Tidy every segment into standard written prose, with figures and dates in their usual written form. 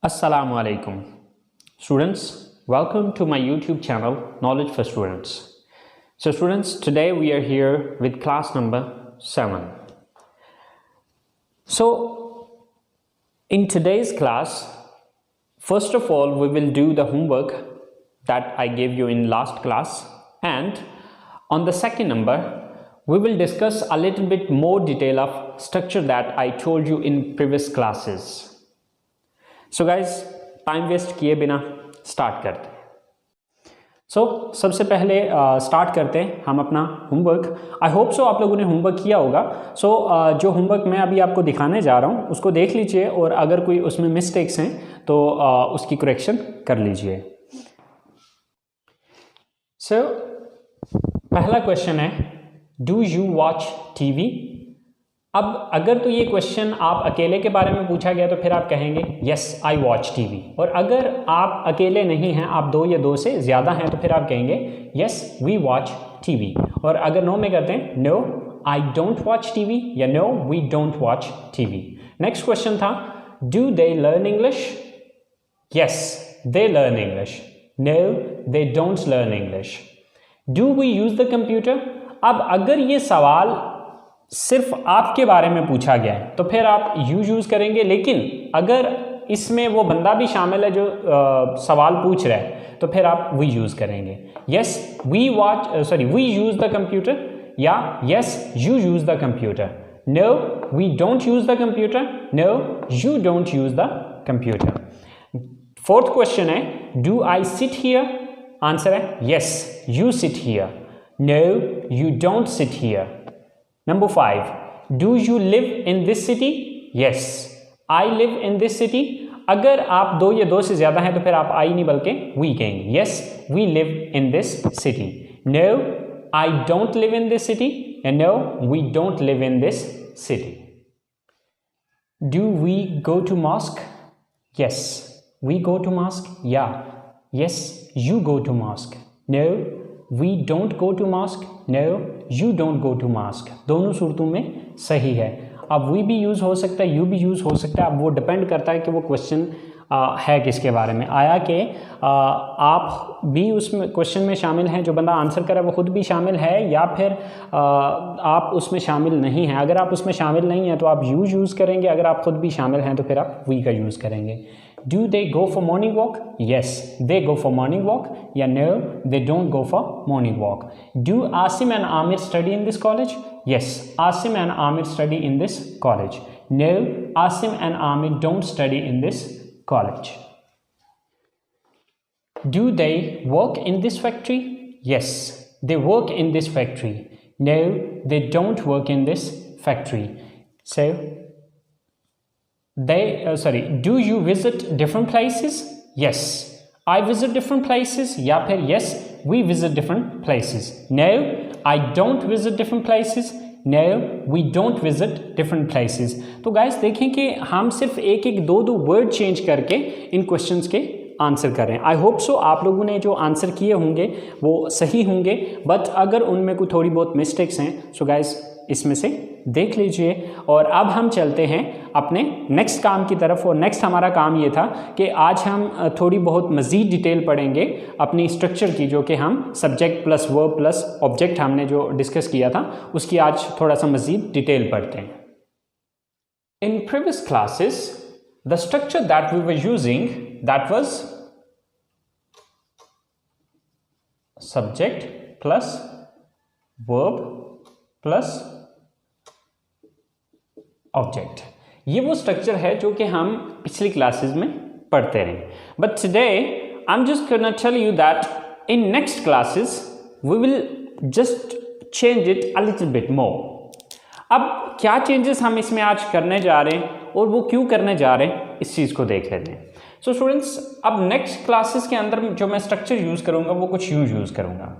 Assalamu alaikum. Students, welcome to my YouTube channel Knowledge for Students. So students, today we are here with class number 7. So in today's class, first of all we will do the homework that I gave you in last class, and on the second number we will discuss a little bit more detail of structure that I told you in previous classes. So guys time waste किए बिना start करते हैं। सबसे पहले start करते हैं हम अपना होमवर्क। आई होप सो आप लोगों ने होमवर्क किया होगा। जो होमवर्क मैं अभी आपको दिखाने जा रहा हूँ उसको देख लीजिए, और अगर कोई उसमें मिस्टेक्स हैं तो उसकी करेक्शन कर लीजिए। पहला क्वेश्चन है, डू यू वॉच टीवी? अब अगर तो ये क्वेश्चन आप अकेले के बारे में पूछा गया तो फिर आप कहेंगे यस आई वॉच टीवी, और अगर आप अकेले नहीं हैं, आप दो या दो से ज़्यादा हैं, तो फिर आप कहेंगे यस वी वॉच टीवी। और अगर नो में करते हैं no I don't watch TV या no we don't watch TV. Next question था, do they learn English? Yes they learn English, no they don't learn English. Do we use the computer? अब अगर ये सवाल सिर्फ आपके बारे में पूछा गया है तो फिर आप यू यूज़ करेंगे, लेकिन अगर इसमें वो बंदा भी शामिल है जो सवाल पूछ रहा है तो फिर आप वी यूज़ करेंगे। Yes we use the computer या yes you use the computer. No we don't use the computer, no you don't use the computer. Fourth question है, do I sit here? Answer है yes you sit here, no you don't sit here. Number 5, do you live in this city? Yes, I live in this city. अगर आप दो या दो से ज़्यादा हैं तो फिर आप I नहीं बल्कि we कहेंगे। Yes, we live in this city. No, I don't live in this city. And no, we don't live in this city. Do we go to mosque? Yes, we go to mosque. Yeah. Yes, you go to mosque. No, we don't go to mosque. No, you don't go to mosque. दोनों सूरतों में सही है। अब we भी use हो सकता है, you भी यूज़ हो सकता है। अब वो डिपेंड करता है कि वो क्वेश्चन है किसके बारे में आया, कि आप भी उसमें क्वेश्चन में शामिल हैं, जो बंदा आंसर करे वो खुद भी शामिल है, या फिर आप उसमें शामिल नहीं हैं। अगर आप उसमें शामिल नहीं हैं तो आप यू यूज़ करेंगे, अगर आप खुद भी शामिल हैं तो फिर आप वी का यूज़ करेंगे। Do they go for morning walk? Yes, they go for morning walk. या no, they don't go for morning walk. Do Asim and Amir study in this college? Yes, Asim and Amir study in this college. No, Asim and Amir don't study in this college. Do they work in this factory? Yes, they work in this factory. No, they don't work in this factory. So do you visit different places? Yes, I visit different places. या फिर yes, we visit different places. No, I don't visit different places. No, we don't visit different places. तो guys देखें कि हम सिर्फ एक एक दो वर्ड चेंज करके इन क्वेश्चंस के आंसर करें। आई होप सो आप लोगों ने जो आंसर किए होंगे वो सही होंगे, बट अगर उनमें कोई थोड़ी बहुत मिस्टेक्स हैं सो गाइस इसमें से देख लीजिए। और अब हम चलते हैं अपने नेक्स्ट काम की तरफ, और नेक्स्ट हमारा काम ये था कि आज हम थोड़ी बहुत मज़ीद डिटेल पढ़ेंगे अपनी स्ट्रक्चर की, जो कि हम subject plus verb plus object हमने जो डिस्कस किया था उसकी आज थोड़ा सा मज़ीद डिटेल पढ़ते हैं। In previous classes the structure that we were using that was subject plus verb plus object. ये वो स्ट्रक्चर है जो कि हम पिछली क्लासेस में पढ़ते रहे, but today I am just gonna tell you that in next classes we will just change it a little bit more. अब क्या चेंजेस हम इसमें आज करने जा रहे हैं और वो क्यों करने जा रहे हैं, इस चीज़ को देख लेते हैं। सो स्टूडेंट्स, अब नेक्स्ट क्लासेस के अंदर जो मैं स्ट्रक्चर यूज़ करूँगा वो कुछ यूज़ करूँगा,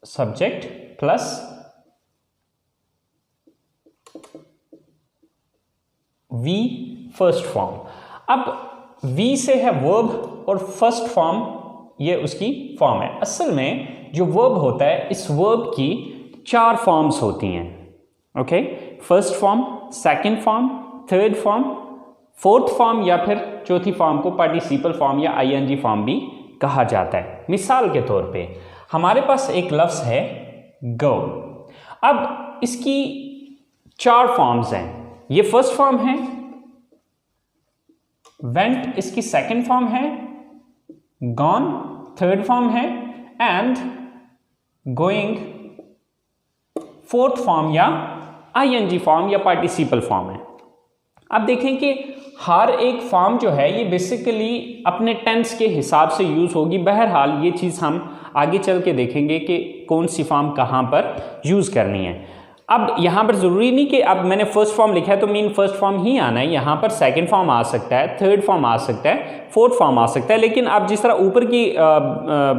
subject plus V first form. अब वी से है वर्ब और फर्स्ट फॉर्म ये उसकी फॉर्म है। असल में जो वर्ब होता है, इस वर्ब की 4 फॉर्म्स होती हैं। Okay, first form, second form, third form fourth form या फिर चौथी फॉर्म को पार्टिसिपल फॉर्म या आईएनजी फॉर्म भी कहा जाता है। मिसाल के तौर पे हमारे पास एक लफ्ज़ है गो। अब इसकी 4 फॉर्म्स हैं। ये फर्स्ट फॉर्म है, वेंट इसकी सेकंड फॉर्म है, गॉन थर्ड फॉर्म है एंड गोइंग फोर्थ फॉर्म या आईएनजी फॉर्म या पार्टिसिपल फॉर्म है। अब देखें कि हर एक फॉर्म जो है ये बेसिकली अपने टेंस के हिसाब से यूज़ होगी। बहरहाल ये चीज़ हम आगे चल के देखेंगे कि कौन सी फॉर्म कहाँ पर यूज़ करनी है। अब यहाँ पर ज़रूरी नहीं कि अब मैंने फर्स्ट फॉर्म लिखा है तो मीन फर्स्ट फॉर्म ही आना है। यहाँ पर सेकंड फॉर्म आ सकता है, थर्ड फॉर्म आ सकता है, फोर्थ फॉर्म आ सकता है। लेकिन अब जिस तरह ऊपर की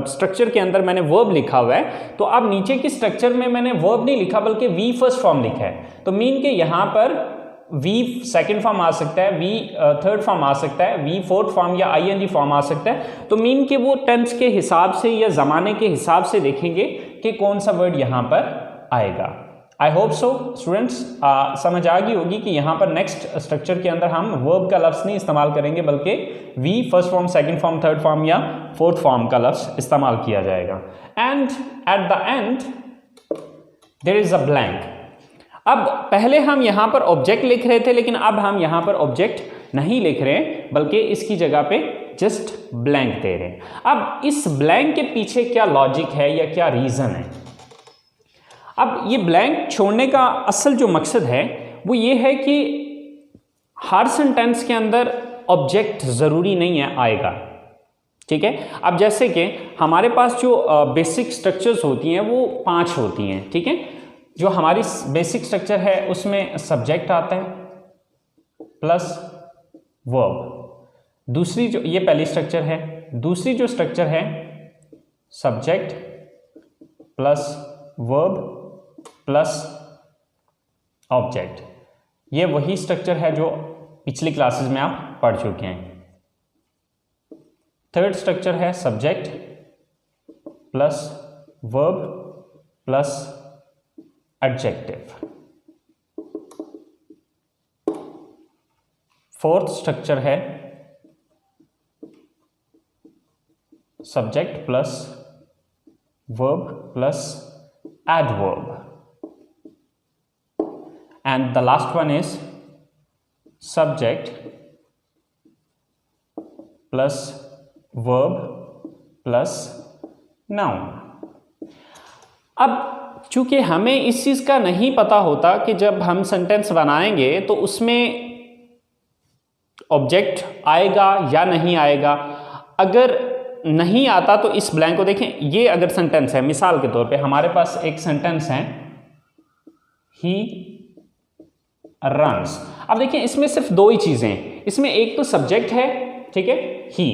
स्ट्रक्चर के अंदर मैंने वर्ब लिखा हुआ है, तो अब नीचे की स्ट्रक्चर में मैंने वर्ब नहीं लिखा बल्कि वी फर्स्ट फॉर्म लिखा है। तो मीन के यहाँ पर वी सेकंड फॉर्म आ सकता है, वी थर्ड फॉर्म आ सकता है, वी फोर्थ फॉर्म या आईएनजी फॉर्म आ सकता है। तो मीन के वो टेंस के हिसाब से या ज़माने के हिसाब से देखेंगे कि कौन सा वर्ड यहाँ पर आएगा। आई होप सो स्टूडेंट्स समझ आ गई होगी कि यहाँ पर नेक्स्ट स्ट्रक्चर के अंदर हम वर्ब का लफ्ज़ नहीं इस्तेमाल करेंगे बल्कि V first form, second form, third form या फोर्थ फॉर्म का लफ्ज़ इस्तेमाल किया जाएगा। And at the end there is a blank. अब पहले हम यहाँ पर ऑब्जेक्ट लिख रहे थे, लेकिन अब हम यहाँ पर ऑब्जेक्ट नहीं लिख रहे हैं बल्कि इसकी जगह पे जस्ट ब्लैंक दे रहे हैं। अब इस ब्लैंक के पीछे क्या लॉजिक है या क्या रीज़न है? अब ये ब्लैंक छोड़ने का असल जो मकसद है वो ये है कि हर सेंटेंस के अंदर ऑब्जेक्ट ज़रूरी नहीं है आएगा, ठीक है। अब जैसे कि हमारे पास जो बेसिक स्ट्रक्चर्स होती हैं वो 5 होती हैं, ठीक है। जो हमारी बेसिक स्ट्रक्चर है उसमें सब्जेक्ट आता है प्लस वर्ब। दूसरी जो ये पहली स्ट्रक्चर है, दूसरी जो स्ट्रक्चर है subject plus verb plus object. ये वही स्ट्रक्चर है जो पिछली क्लासेस में आप पढ़ चुके हैं। थर्ड स्ट्रक्चर है subject plus verb plus adjective. Fourth structure है subject plus verb plus adverb and the last one is subject plus verb plus noun। अब चूंकि हमें इस चीज़ का नहीं पता होता कि जब हम सेंटेंस बनाएंगे तो उसमें ऑब्जेक्ट आएगा या नहीं आएगा। अगर नहीं आता तो इस ब्लैंक को देखें। ये अगर सेंटेंस है, मिसाल के तौर पे हमारे पास एक सेंटेंस है ही रन्स। अब देखिए इसमें सिर्फ 2 ही चीजें हैं। इसमें एक तो सब्जेक्ट है, ठीक है, ही,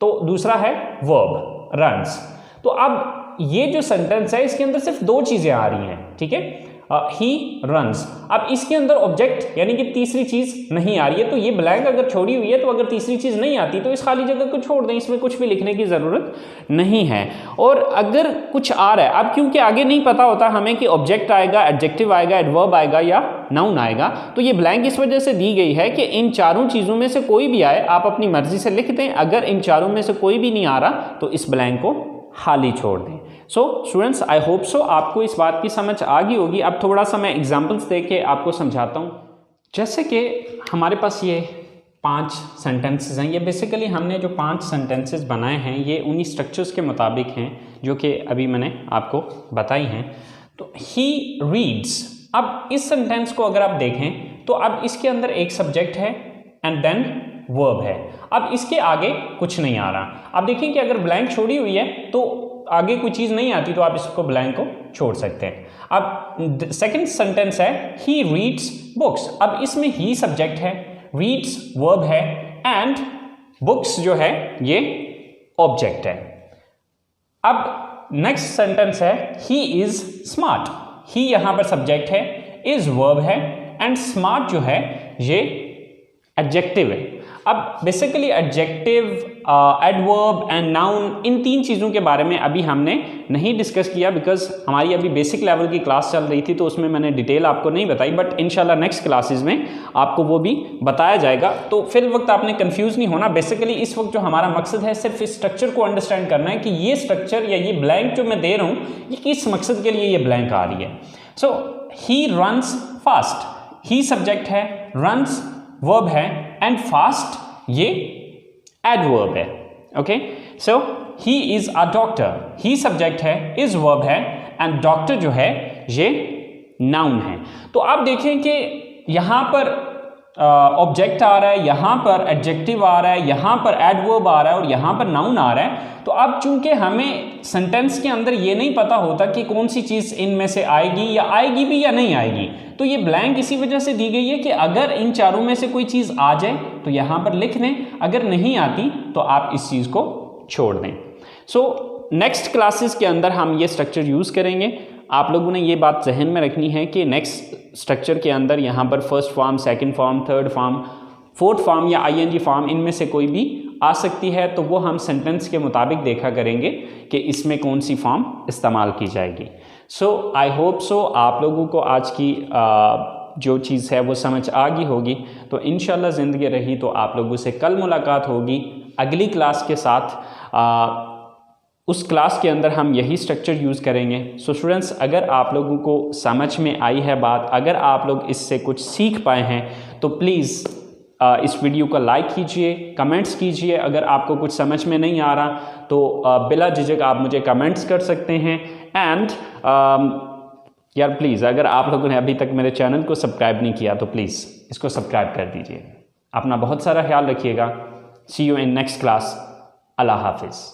तो दूसरा है वर्ब रन्स। तो अब ये जो सेंटेंस है इसके अंदर सिर्फ 2 चीजें आ रही हैं, ठीक है, ही रन्स। अब इसके अंदर ऑब्जेक्ट यानी कि तीसरी चीज नहीं आ रही है। तो ये ब्लैंक अगर छोड़ी हुई है तो अगर तीसरी चीज नहीं आती तो इस खाली जगह को छोड़ दें, इसमें कुछ भी लिखने की जरूरत नहीं है। और अगर कुछ आ रहा है, अब क्योंकि आगे नहीं पता होता हमें कि ऑब्जेक्ट आएगा, एडजेक्टिव आएगा, एडवर्ब आएगा या नाउन आएगा, तो ये ब्लैंक इस वजह से दी गई है कि इन चारों चीजों में से कोई भी आए आप अपनी मर्जी से लिख दें। अगर इन चारों में से कोई भी नहीं आ रहा तो इस ब्लैंक को खाली छोड़ दें। So students I hope so आपको इस बात की समझ आ गई होगी। अब थोड़ा सा मैं एग्जांपल्स दे के आपको समझाता हूँ। जैसे कि हमारे पास ये 5 सेंटेंसेस हैं। ये बेसिकली हमने जो 5 सेंटेंसेस बनाए हैं ये उन्हीं स्ट्रक्चर्स के मुताबिक हैं जो कि अभी मैंने आपको बताई हैं। तो ही रीड्स, अब इस सेंटेंस को अगर आप देखें तो अब इसके अंदर एक सब्जेक्ट है एंड देन वर्ब है। अब इसके आगे कुछ नहीं आ रहा। अब देखिए कि अगर ब्लैंक छोड़ी हुई है तो आगे कोई चीज़ नहीं आती तो आप इसको ब्लैंक को छोड़ सकते हैं। अब सेकंड सेंटेंस है ही रीड्स बुक्स। अब इसमें ही सब्जेक्ट है, रीड्स वर्ब है एंड बुक्स जो है ये ऑब्जेक्ट है। अब नेक्स्ट सेंटेंस है ही इज स्मार्ट। ही यहां पर सब्जेक्ट है, इज वर्ब है एंड स्मार्ट जो है ये एडजेक्टिव है। अब basically adjective, adverb and noun, इन तीन चीज़ों के बारे में अभी हमने नहीं डिस्कस किया बिकॉज हमारी अभी बेसिक लेवल की क्लास चल रही थी, तो उसमें मैंने डिटेल आपको नहीं बताई, बट इंशाल्लाह नेक्स्ट क्लासेस में आपको वो भी बताया जाएगा। तो फिर वक्त आपने कंफ्यूज नहीं होना। बेसिकली इस वक्त जो हमारा मकसद है सिर्फ इस स्ट्रक्चर को अंडरस्टैंड करना है कि ये स्ट्रक्चर या ये ब्लैंक जो मैं दे रहा हूँ ये किस मकसद के लिए ये ब्लैंक आ रही है। So he runs fast, he subject है, रन्स वर्ब है एंड फास्ट ये एडवर्ब है। Okay, so he is a doctor, he subject है, इज वर्ब है एंड डॉक्टर जो है ये नाउन है। तो आप देखें कि यहां पर ऑब्जेक्ट आ रहा है, यहां पर एडजेक्टिव आ रहा है, यहां पर एडवर्ब आ रहा है और यहां पर नाउन आ रहा है। तो अब चूंकि हमें सेंटेंस के अंदर ये नहीं पता होता कि कौन सी चीज़ इनमें से आएगी या आएगी भी या नहीं आएगी, तो ये ब्लैंक इसी वजह से दी गई है कि अगर इन चारों में से कोई चीज़ आ जाए तो यहां पर लिख दें, अगर नहीं आती तो आप इस चीज़ को छोड़ दें। सो नेक्स्ट क्लासेस के अंदर हम ये स्ट्रक्चर यूज़ करेंगे। आप लोगों ने ये बात जहन में रखनी है कि नेक्स्ट स्ट्रक्चर के अंदर यहाँ पर first form, second form, third form, fourth form या आईएनजी फॉर्म इनमें से कोई भी आ सकती है, तो वो हम सेंटेंस के मुताबिक देखा करेंगे कि इसमें कौन सी फॉर्म इस्तेमाल की जाएगी। सो आई होप सो आप लोगों को आज की जो चीज़ है वो समझ आ गई होगी। तो इंशाल्लाह ज़िंदगी रही तो आप लोगों से कल मुलाकात होगी अगली क्लास के साथ। उस क्लास के अंदर हम यही स्ट्रक्चर यूज़ करेंगे। सो स्टूडेंट्स, अगर आप लोगों को समझ में आई है बात, अगर आप लोग इससे कुछ सीख पाए हैं तो प्लीज़ इस वीडियो को लाइक कीजिए, कमेंट्स कीजिए। अगर आपको कुछ समझ में नहीं आ रहा तो बिला झिझक आप मुझे कमेंट्स कर सकते हैं। एंड यार प्लीज़, अगर आप लोगों ने अभी तक मेरे चैनल को सब्सक्राइब नहीं किया तो प्लीज़ इसको सब्सक्राइब कर दीजिए। अपना बहुत सारा ख्याल रखिएगा। सी यू इन नेक्स्ट क्लास। अल्लाह हाफिज़।